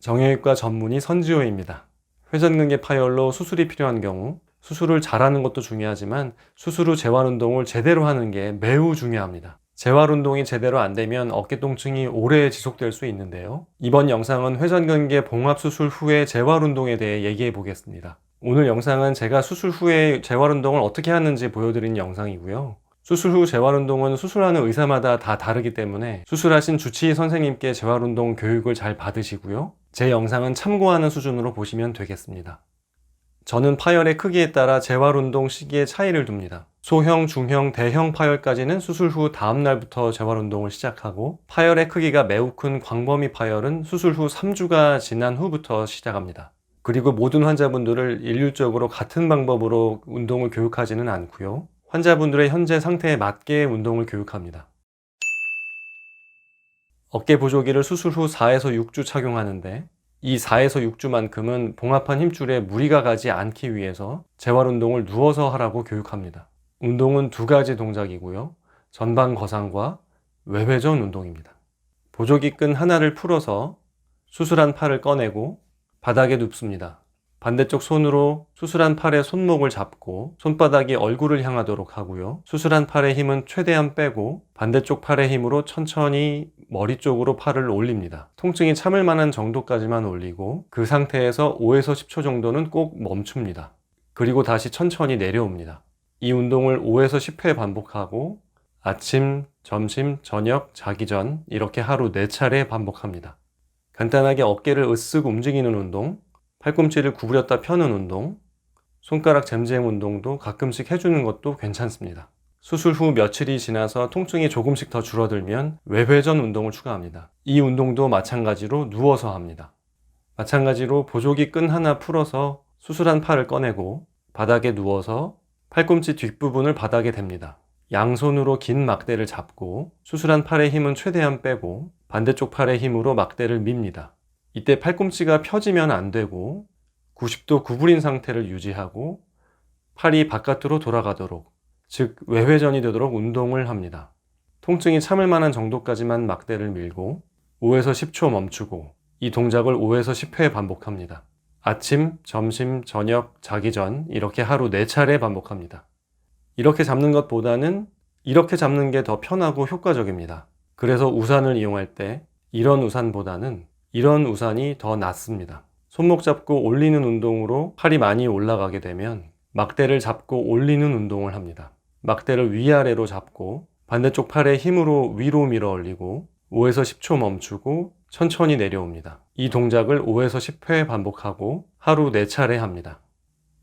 정형외과 전문의 선지호입니다. 회전근개 파열로 수술이 필요한 경우 수술을 잘하는 것도 중요하지만 수술 후 재활운동을 제대로 하는 게 매우 중요합니다. 재활운동이 제대로 안 되면 어깨 통증이 오래 지속될 수 있는데요. 이번 영상은 회전근개 봉합수술 후의 재활운동에 대해 얘기해 보겠습니다. 오늘 영상은 제가 수술 후에 재활운동을 어떻게 하는지 보여드리는 영상이고요. 수술 후 재활운동은 수술하는 의사마다 다 다르기 때문에 수술하신 주치의 선생님께 재활운동 교육을 잘 받으시고요. 제 영상은 참고하는 수준으로 보시면 되겠습니다. 저는 파열의 크기에 따라 재활운동 시기에 차이를 둡니다. 소형, 중형, 대형 파열까지는 수술 후 다음 날부터 재활운동을 시작하고 파열의 크기가 매우 큰 광범위 파열은 수술 후 3주가 지난 후부터 시작합니다. 그리고 모든 환자분들을 일률적으로 같은 방법으로 운동을 교육하지는 않고요. 환자분들의 현재 상태에 맞게 운동을 교육합니다. 어깨 보조기를 수술 후 4에서 6주 착용하는데 이 4에서 6주만큼은 봉합한 힘줄에 무리가 가지 않기 위해서 재활운동을 누워서 하라고 교육합니다. 운동은 두 가지 동작이고요. 전방 거상과 외회전 운동입니다. 보조기 끈 하나를 풀어서 수술한 팔을 꺼내고 바닥에 눕습니다. 반대쪽 손으로 수술한 팔의 손목을 잡고 손바닥이 얼굴을 향하도록 하고요. 수술한 팔의 힘은 최대한 빼고 반대쪽 팔의 힘으로 천천히 머리 쪽으로 팔을 올립니다. 통증이 참을 만한 정도까지만 올리고 그 상태에서 5에서 10초 정도는 꼭 멈춥니다. 그리고 다시 천천히 내려옵니다. 이 운동을 5에서 10회 반복하고 아침, 점심, 저녁, 자기 전 이렇게 하루 4차례 반복합니다. 간단하게 어깨를 으쓱 움직이는 운동, 팔꿈치를 구부렸다 펴는 운동, 손가락 잼잼 운동도 가끔씩 해주는 것도 괜찮습니다. 수술 후 며칠이 지나서 통증이 조금씩 더 줄어들면 외회전 운동을 추가합니다. 이 운동도 마찬가지로 누워서 합니다. 마찬가지로 보조기 끈 하나 풀어서 수술한 팔을 꺼내고 바닥에 누워서 팔꿈치 뒷부분을 바닥에 댑니다. 양손으로 긴 막대를 잡고 수술한 팔의 힘은 최대한 빼고 반대쪽 팔의 힘으로 막대를 밉니다. 이때 팔꿈치가 펴지면 안 되고 90도 구부린 상태를 유지하고 팔이 바깥으로 돌아가도록, 즉 외회전이 되도록 운동을 합니다. 통증이 참을 만한 정도까지만 막대를 밀고 5에서 10초 멈추고 이 동작을 5에서 10회 반복합니다. 아침, 점심, 저녁, 자기 전 이렇게 하루 4차례 반복합니다. 이렇게 잡는 것보다는 이렇게 잡는 게 더 편하고 효과적입니다. 그래서 우산을 이용할 때 이런 우산보다는 이런 우산이 더 낫습니다. 손목 잡고 올리는 운동으로 팔이 많이 올라가게 되면 막대를 잡고 올리는 운동을 합니다. 막대를 위아래로 잡고 반대쪽 팔의 힘으로 위로 밀어 올리고 5에서 10초 멈추고 천천히 내려옵니다. 이 동작을 5에서 10회 반복하고 하루 4차례 합니다.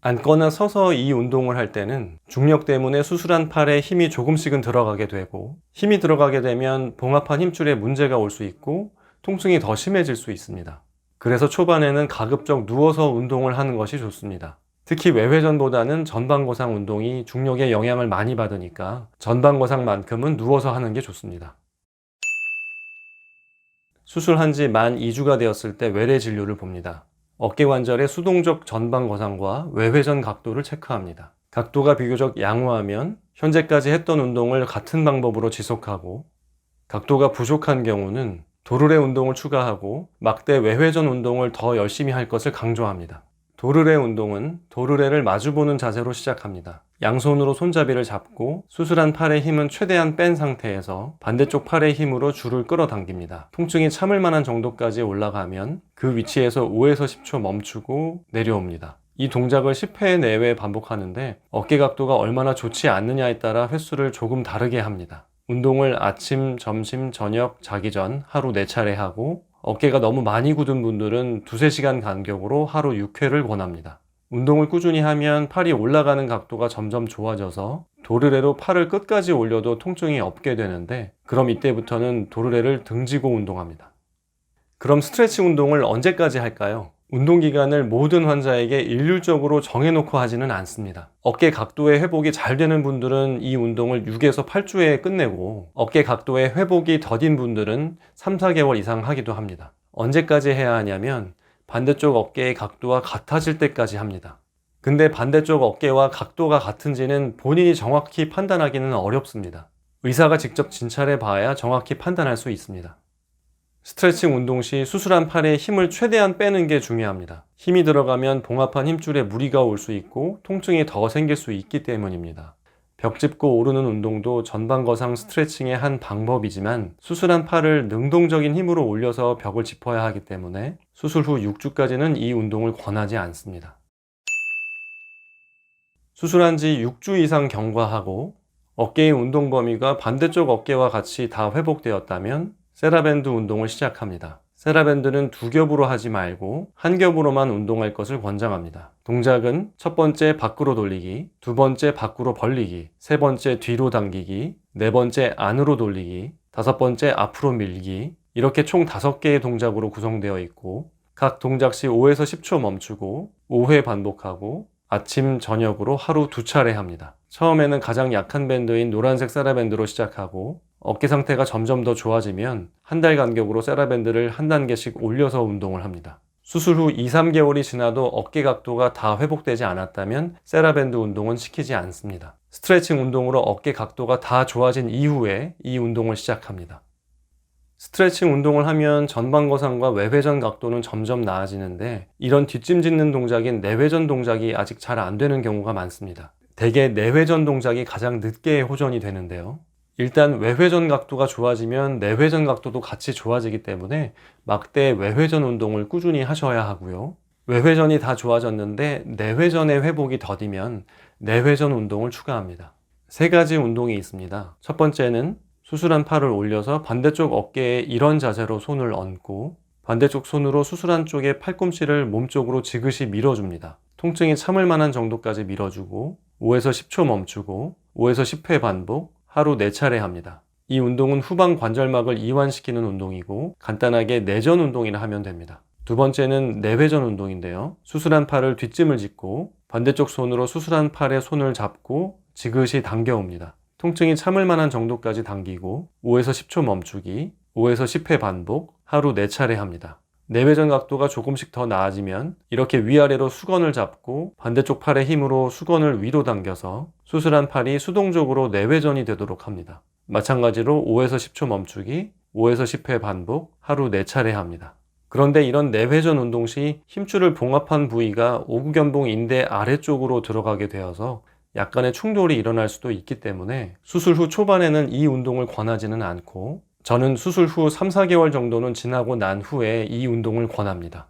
앉거나 서서 이 운동을 할 때는 중력 때문에 수술한 팔에 힘이 조금씩은 들어가게 되고 힘이 들어가게 되면 봉합한 힘줄에 문제가 올 수 있고 통증이 더 심해질 수 있습니다. 그래서 초반에는 가급적 누워서 운동을 하는 것이 좋습니다. 특히 외회전보다는 전방거상 운동이 중력의 영향을 많이 받으니까 전방거상만큼은 누워서 하는 게 좋습니다. 수술한 지 만 2주가 되었을 때 외래 진료를 봅니다. 어깨관절의 수동적 전방거상과 외회전 각도를 체크합니다. 각도가 비교적 양호하면 현재까지 했던 운동을 같은 방법으로 지속하고 각도가 부족한 경우는 도르래 운동을 추가하고 막대 외회전 운동을 더 열심히 할 것을 강조합니다. 도르래 운동은 도르래를 마주보는 자세로 시작합니다. 양손으로 손잡이를 잡고 수술한 팔의 힘은 최대한 뺀 상태에서 반대쪽 팔의 힘으로 줄을 끌어당깁니다. 통증이 참을 만한 정도까지 올라가면 그 위치에서 5에서 10초 멈추고 내려옵니다. 이 동작을 10회 내외 반복하는데 어깨 각도가 얼마나 좋지 않느냐에 따라 횟수를 조금 다르게 합니다. 운동을 아침, 점심, 저녁, 자기 전 하루 4차례 하고 어깨가 너무 많이 굳은 분들은 2-3시간 간격으로 하루 6회를 권합니다. 운동을 꾸준히 하면 팔이 올라가는 각도가 점점 좋아져서 도르래로 팔을 끝까지 올려도 통증이 없게 되는데 그럼 이때부터는 도르래를 등지고 운동합니다. 그럼 스트레칭 운동을 언제까지 할까요? 운동 기간을 모든 환자에게 일률적으로 정해놓고 하지는 않습니다. 어깨 각도의 회복이 잘 되는 분들은 이 운동을 6에서 8주에 끝내고 어깨 각도의 회복이 더딘 분들은 3-4개월 이상 하기도 합니다. 언제까지 해야 하냐면 반대쪽 어깨의 각도와 같아질 때까지 합니다. 근데 반대쪽 어깨와 각도가 같은지는 본인이 정확히 판단하기는 어렵습니다. 의사가 직접 진찰해 봐야 정확히 판단할 수 있습니다. 스트레칭 운동 시 수술한 팔에 힘을 최대한 빼는 게 중요합니다. 힘이 들어가면 봉합한 힘줄에 무리가 올 수 있고 통증이 더 생길 수 있기 때문입니다. 벽 짚고 오르는 운동도 전방거상 스트레칭의 한 방법이지만 수술한 팔을 능동적인 힘으로 올려서 벽을 짚어야 하기 때문에 수술 후 6주까지는 이 운동을 권하지 않습니다. 수술한 지 6주 이상 경과하고 어깨의 운동 범위가 반대쪽 어깨와 같이 다 회복되었다면 세라밴드 운동을 시작합니다. 세라밴드는 두 겹으로 하지 말고 한 겹으로만 운동할 것을 권장합니다. 동작은 첫 번째 밖으로 돌리기, 두 번째 밖으로 벌리기, 세 번째 뒤로 당기기, 네 번째 안으로 돌리기, 다섯 번째 앞으로 밀기, 이렇게 총 5개의 동작으로 구성되어 있고 각 동작 시 5에서 10초 멈추고 5회 반복하고 아침, 저녁으로 하루 2차례 합니다. 처음에는 가장 약한 밴드인 노란색 세라밴드로 시작하고 어깨 상태가 점점 더 좋아지면 한 달 간격으로 세라밴드를 한 단계씩 올려서 운동을 합니다. 수술 후 2, 3개월이 지나도 어깨 각도가 다 회복되지 않았다면 세라밴드 운동은 시키지 않습니다. 스트레칭 운동으로 어깨 각도가 다 좋아진 이후에 이 운동을 시작합니다. 스트레칭 운동을 하면 전방거상과 외회전 각도는 점점 나아지는데 이런 뒷짐 짚는 동작인 내회전 동작이 아직 잘 안 되는 경우가 많습니다. 대개 내회전 동작이 가장 늦게 호전이 되는데요. 일단 외회전 각도가 좋아지면 내회전 각도도 같이 좋아지기 때문에 막대 외회전 운동을 꾸준히 하셔야 하고요. 외회전이 다 좋아졌는데 내회전의 회복이 더디면 내회전 운동을 추가합니다. 3가지 운동이 있습니다. 첫 번째는 수술한 팔을 올려서 반대쪽 어깨에 이런 자세로 손을 얹고 반대쪽 손으로 수술한 쪽의 팔꿈치를 몸쪽으로 지그시 밀어줍니다. 통증이 참을 만한 정도까지 밀어주고 5에서 10초 멈추고 5에서 10회 반복, 하루 4차례 합니다. 이 운동은 후방 관절막을 이완시키는 운동이고 간단하게 내전 운동이라 하면 됩니다. 두 번째는 내회전 운동인데요. 수술한 팔을 뒷짐을 짚고 반대쪽 손으로 수술한 팔에 손을 잡고 지그시 당겨옵니다. 통증이 참을 만한 정도까지 당기고 5에서 10초 멈추기, 5에서 10회 반복, 하루 4차례 합니다. 내회전 각도가 조금씩 더 나아지면 이렇게 위아래로 수건을 잡고 반대쪽 팔의 힘으로 수건을 위로 당겨서 수술한 팔이 수동적으로 내회전이 되도록 합니다. 마찬가지로 5에서 10초 멈추기, 5에서 10회 반복, 하루 4차례 합니다. 그런데 이런 내회전 운동 시 힘줄을 봉합한 부위가 오구견봉 인대 아래쪽으로 들어가게 되어서 약간의 충돌이 일어날 수도 있기 때문에 수술 후 초반에는 이 운동을 권하지는 않고 저는 수술 후 3, 4개월 정도는 지나고 난 후에 이 운동을 권합니다.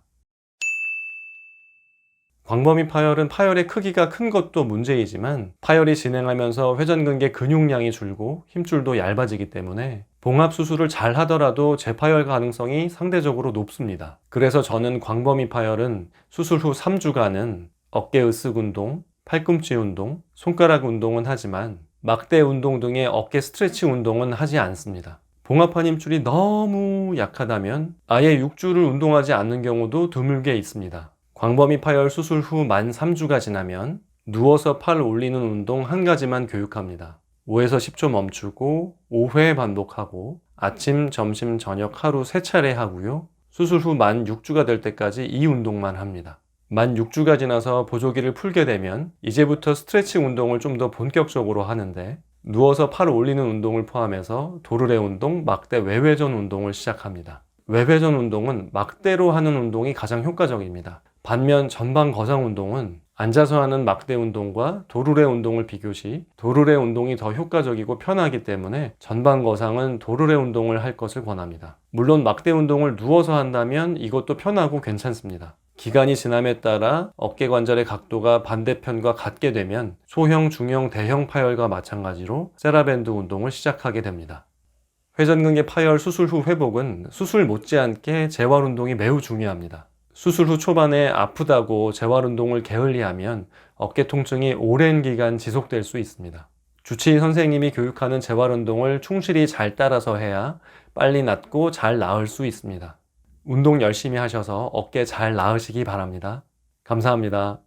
광범위 파열은 파열의 크기가 큰 것도 문제이지만 파열이 진행하면서 회전근개 근육량이 줄고 힘줄도 얇아지기 때문에 봉합 수술을 잘 하더라도 재파열 가능성이 상대적으로 높습니다. 그래서 저는 광범위 파열은 수술 후 3주간은 어깨 으쓱 운동, 팔꿈치 운동, 손가락 운동은 하지만 막대 운동 등의 어깨 스트레칭 운동은 하지 않습니다. 봉합한 힘줄이 너무 약하다면 아예 6주를 운동하지 않는 경우도 드물게 있습니다. 광범위 파열 수술 후 만 3주가 지나면 누워서 팔 올리는 운동 한 가지만 교육합니다. 5에서 10초 멈추고 5회 반복하고 아침, 점심, 저녁 하루 3차례 하고요. 수술 후 만 6주가 될 때까지 이 운동만 합니다. 만 6주가 지나서 보조기를 풀게 되면 이제부터 스트레칭 운동을 좀 더 본격적으로 하는데 누워서 팔을 올리는 운동을 포함해서 도르래 운동, 막대 외회전 운동을 시작합니다. 외회전 운동은 막대로 하는 운동이 가장 효과적입니다. 반면 전방 거상 운동은 앉아서 하는 막대 운동과 도르래 운동을 비교시 도르래 운동이 더 효과적이고 편하기 때문에 전방 거상은 도르래 운동을 할 것을 권합니다. 물론 막대 운동을 누워서 한다면 이것도 편하고 괜찮습니다. 기간이 지남에 따라 어깨 관절의 각도가 반대편과 같게 되면 소형, 중형, 대형 파열과 마찬가지로 세라밴드 운동을 시작하게 됩니다. 회전근개 파열 수술 후 회복은 수술 못지않게 재활 운동이 매우 중요합니다. 수술 후 초반에 아프다고 재활 운동을 게을리하면 어깨 통증이 오랜 기간 지속될 수 있습니다. 주치의 선생님이 교육하는 재활 운동을 충실히 잘 따라서 해야 빨리 낫고 잘 나을 수 있습니다. 운동 열심히 하셔서 어깨 잘 나으시기 바랍니다. 감사합니다.